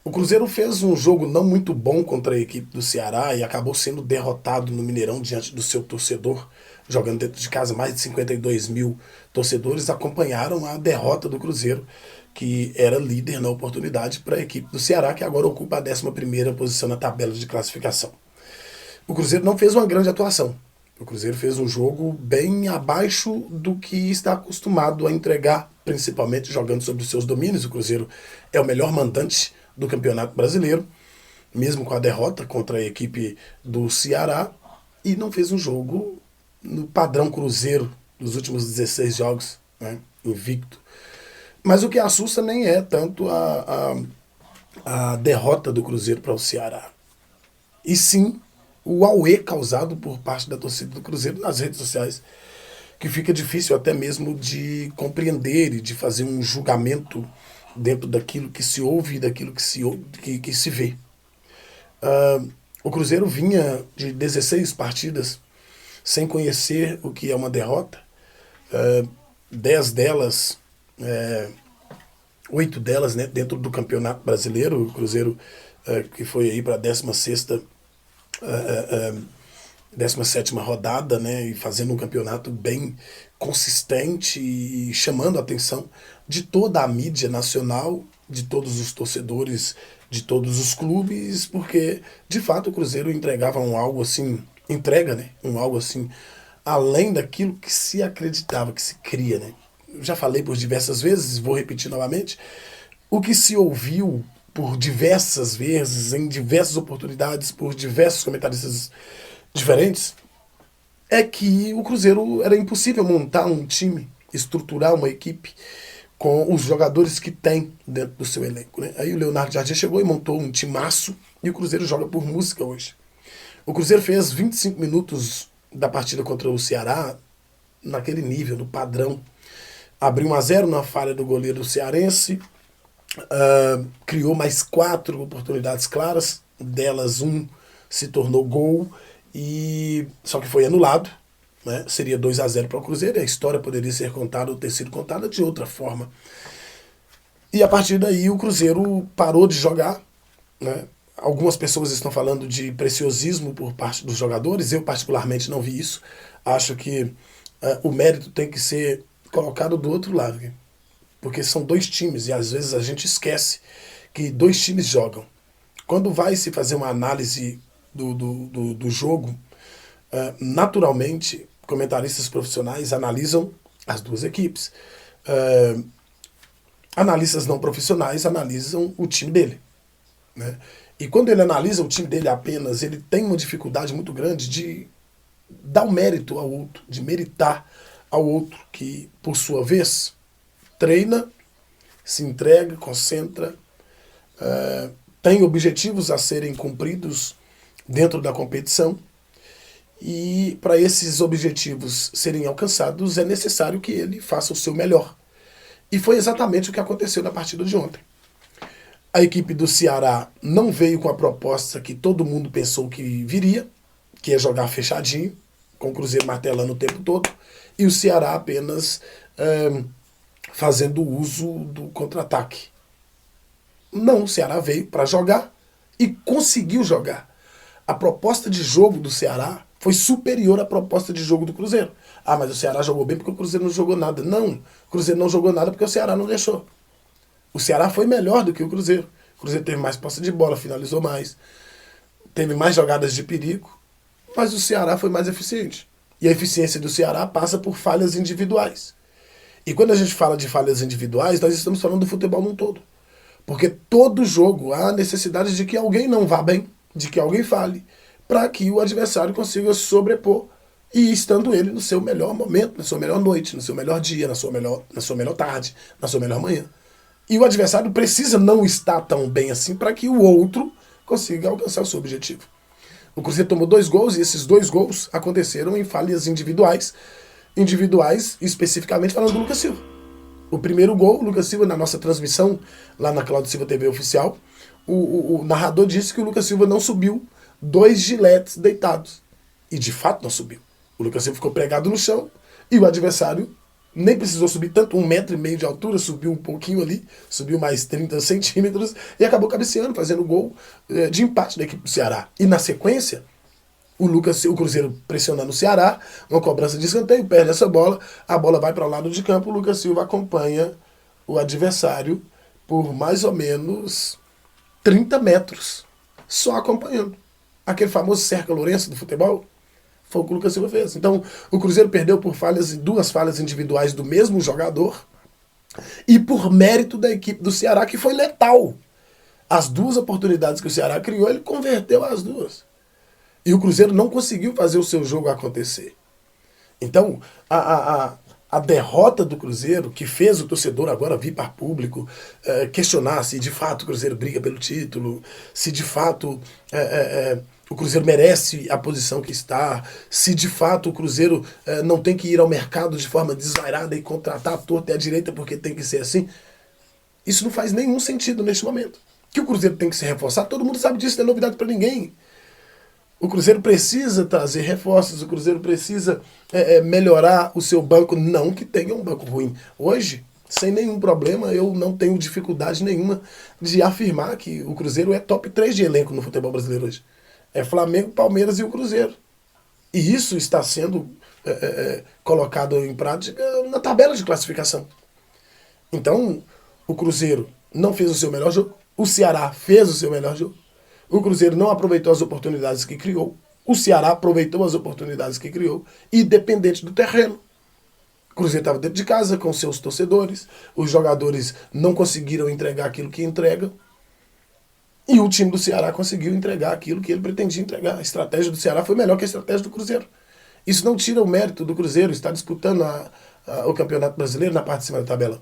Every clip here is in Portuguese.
O Cruzeiro fez um jogo não muito bom contra a equipe do Ceará e acabou sendo derrotado no Mineirão diante do seu torcedor, jogando dentro de casa. Mais de 52 mil torcedores acompanharam a derrota do Cruzeiro, que era líder na oportunidade, para a equipe do Ceará, que agora ocupa a 11ª posição na tabela de classificação. O Cruzeiro não fez uma grande atuação. O Cruzeiro fez um jogo bem abaixo do que está acostumado a entregar, principalmente jogando sobre os seus domínios. O Cruzeiro é o melhor mandante do Campeonato Brasileiro, mesmo com a derrota contra a equipe do Ceará, e não fez um jogo no padrão Cruzeiro dos últimos 16 jogos, né, invicto. Mas o que assusta nem é tanto a derrota do Cruzeiro para o Ceará, e sim o auê causado por parte da torcida do Cruzeiro nas redes sociais, que fica difícil até mesmo de compreender e de fazer um julgamento dentro daquilo que se ouve e daquilo que se vê. O Cruzeiro vinha de 16 partidas sem conhecer o que é uma derrota. 10 delas, 8 delas, né, dentro do Campeonato Brasileiro. O Cruzeiro que foi aí para a 16ª, 17ª rodada, né, e fazendo um campeonato bem consistente e chamando a atenção de toda a mídia nacional, de todos os torcedores, de todos os clubes, porque de fato o Cruzeiro entregava um algo assim, entrega, né, um algo assim além daquilo que se acreditava, que se cria, né. Eu já falei por diversas vezes, vou repetir novamente, o que se ouviu por diversas vezes, em diversas oportunidades, por diversos comentaristas diferentes, é que o Cruzeiro era impossível montar um time, estruturar uma equipe com os jogadores que tem dentro do seu elenco, né? Aí o Leonardo Jardim chegou e montou um timaço e o Cruzeiro joga por música hoje. O Cruzeiro fez 25 minutos da partida contra o Ceará naquele nível, no padrão. Abriu 1-0 na falha do goleiro cearense, criou mais 4 oportunidades claras, delas um se tornou gol, e só que foi anulado, né? Seria 2-0 para o Cruzeiro, e a história poderia ser contada ou ter sido contada de outra forma. E a partir daí o Cruzeiro parou de jogar, né? Algumas pessoas estão falando de preciosismo por parte dos jogadores, eu particularmente não vi isso. Acho que o mérito tem que ser colocado do outro lado, porque são dois times e às vezes a gente esquece que dois times jogam. Quando vai se fazer uma análise do jogo, naturalmente, comentaristas profissionais analisam as duas equipes. Analistas não profissionais analisam o time dele, né? E quando ele analisa o time dele apenas, ele tem uma dificuldade muito grande de dar o mérito ao outro, de meritar ao outro, que, por sua vez, treina, se entrega, concentra, tem objetivos a serem cumpridos dentro da competição, e para esses objetivos serem alcançados é necessário que ele faça o seu melhor. E foi exatamente o que aconteceu na partida de ontem. A equipe do Ceará não veio com a proposta que todo mundo pensou que viria, que é jogar fechadinho, com o Cruzeiro martelando o tempo todo, e o Ceará apenas fazendo uso do contra-ataque. Não, o Ceará veio para jogar e conseguiu jogar. A proposta de jogo do Ceará foi superior à proposta de jogo do Cruzeiro. Ah, mas o Ceará jogou bem porque o Cruzeiro não jogou nada. Não, o Cruzeiro não jogou nada porque o Ceará não deixou. O Ceará foi melhor do que o Cruzeiro. O Cruzeiro teve mais posse de bola, finalizou mais, teve mais jogadas de perigo, mas o Ceará foi mais eficiente. E a eficiência do Ceará passa por falhas individuais. E quando a gente fala de falhas individuais, nós estamos falando do futebol num todo. Porque todo jogo há necessidade de que alguém não vá bem, de que alguém fale, para que o adversário consiga sobrepor, e estando ele no seu melhor momento, na sua melhor noite, no seu melhor dia, na sua melhor tarde, na sua melhor manhã. E o adversário precisa não estar tão bem assim para que o outro consiga alcançar o seu objetivo. O Cruzeiro tomou 2 gols e esses 2 gols aconteceram em falhas individuais, especificamente falando do Lucas Silva. O primeiro gol, o Lucas Silva, na nossa transmissão, lá na Cláudio Silva TV Oficial, o narrador disse que o Lucas Silva não subiu 2 giletes deitados. E de fato não subiu. O Lucas Silva ficou pregado no chão e o adversário nem precisou subir tanto, 1,5 m de altura, subiu um pouquinho ali, subiu mais 30 centímetros e acabou cabeceando, fazendo gol de empate da equipe do Ceará. E na sequência, o Cruzeiro pressionando o Ceará, uma cobrança de escanteio, perde essa bola, a bola vai para o lado de campo, o Lucas Silva acompanha o adversário por mais ou menos 30 metros, só acompanhando. Aquele famoso cerca Lourenço do futebol, foi o que o Lucas Silva fez. Então, o Cruzeiro perdeu por duas falhas individuais do mesmo jogador e por mérito da equipe do Ceará, que foi letal. As duas oportunidades que o Ceará criou, ele converteu as duas. E o Cruzeiro não conseguiu fazer o seu jogo acontecer. Então, a derrota do Cruzeiro, que fez o torcedor agora vir para público, questionar se de fato o Cruzeiro briga pelo título, se de fato o Cruzeiro merece a posição que está, se de fato o Cruzeiro não tem que ir ao mercado de forma desvairada e contratar a torta e a direita porque tem que ser assim. Isso não faz nenhum sentido neste momento. Que o Cruzeiro tem que se reforçar, todo mundo sabe disso, não é novidade para ninguém. O Cruzeiro precisa trazer reforços, o Cruzeiro precisa melhorar o seu banco, não que tenha um banco ruim. Hoje, sem nenhum problema, eu não tenho dificuldade nenhuma de afirmar que o Cruzeiro é top 3 de elenco no futebol brasileiro hoje. É Flamengo, Palmeiras e o Cruzeiro. E isso está sendo colocado em prática na tabela de classificação. Então, o Cruzeiro não fez o seu melhor jogo, o Ceará fez o seu melhor jogo. O Cruzeiro não aproveitou as oportunidades que criou. O Ceará aproveitou as oportunidades que criou, independente do terreno. O Cruzeiro estava dentro de casa com seus torcedores. Os jogadores não conseguiram entregar aquilo que entregam. E o time do Ceará conseguiu entregar aquilo que ele pretendia entregar. A estratégia do Ceará foi melhor que a estratégia do Cruzeiro. Isso não tira o mérito do Cruzeiro estar disputando o Campeonato Brasileiro na parte de cima da tabela.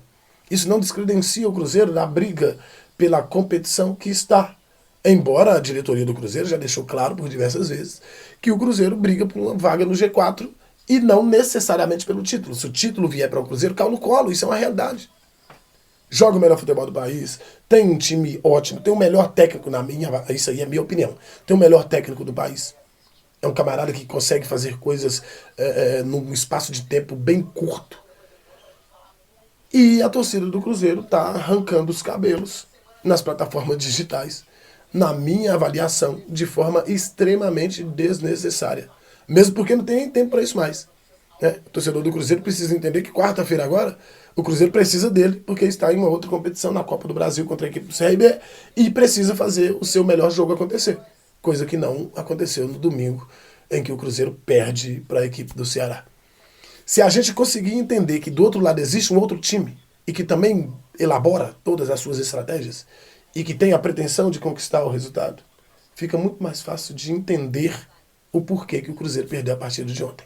Isso não descredencia o Cruzeiro da briga pela competição que está. Embora a diretoria do Cruzeiro já deixou claro por diversas vezes que o Cruzeiro briga por uma vaga no G4 e não necessariamente pelo título. Se o título vier para o Cruzeiro, cai no colo, isso é uma realidade. Joga o melhor futebol do país, tem um time ótimo, tem o melhor técnico isso aí é minha opinião, tem o melhor técnico do país. É um camarada que consegue fazer coisas num espaço de tempo bem curto. E a torcida do Cruzeiro está arrancando os cabelos nas plataformas digitais, na minha avaliação, de forma extremamente desnecessária. Mesmo porque não tem nem tempo para isso mais. O torcedor do Cruzeiro precisa entender que quarta-feira agora, o Cruzeiro precisa dele, porque está em uma outra competição na Copa do Brasil contra a equipe do CRB e precisa fazer o seu melhor jogo acontecer. Coisa que não aconteceu no domingo, em que o Cruzeiro perde para a equipe do Ceará. Se a gente conseguir entender que do outro lado existe um outro time e que também elabora todas as suas estratégias, e que tem a pretensão de conquistar o resultado, fica muito mais fácil de entender o porquê que o Cruzeiro perdeu a partida de ontem.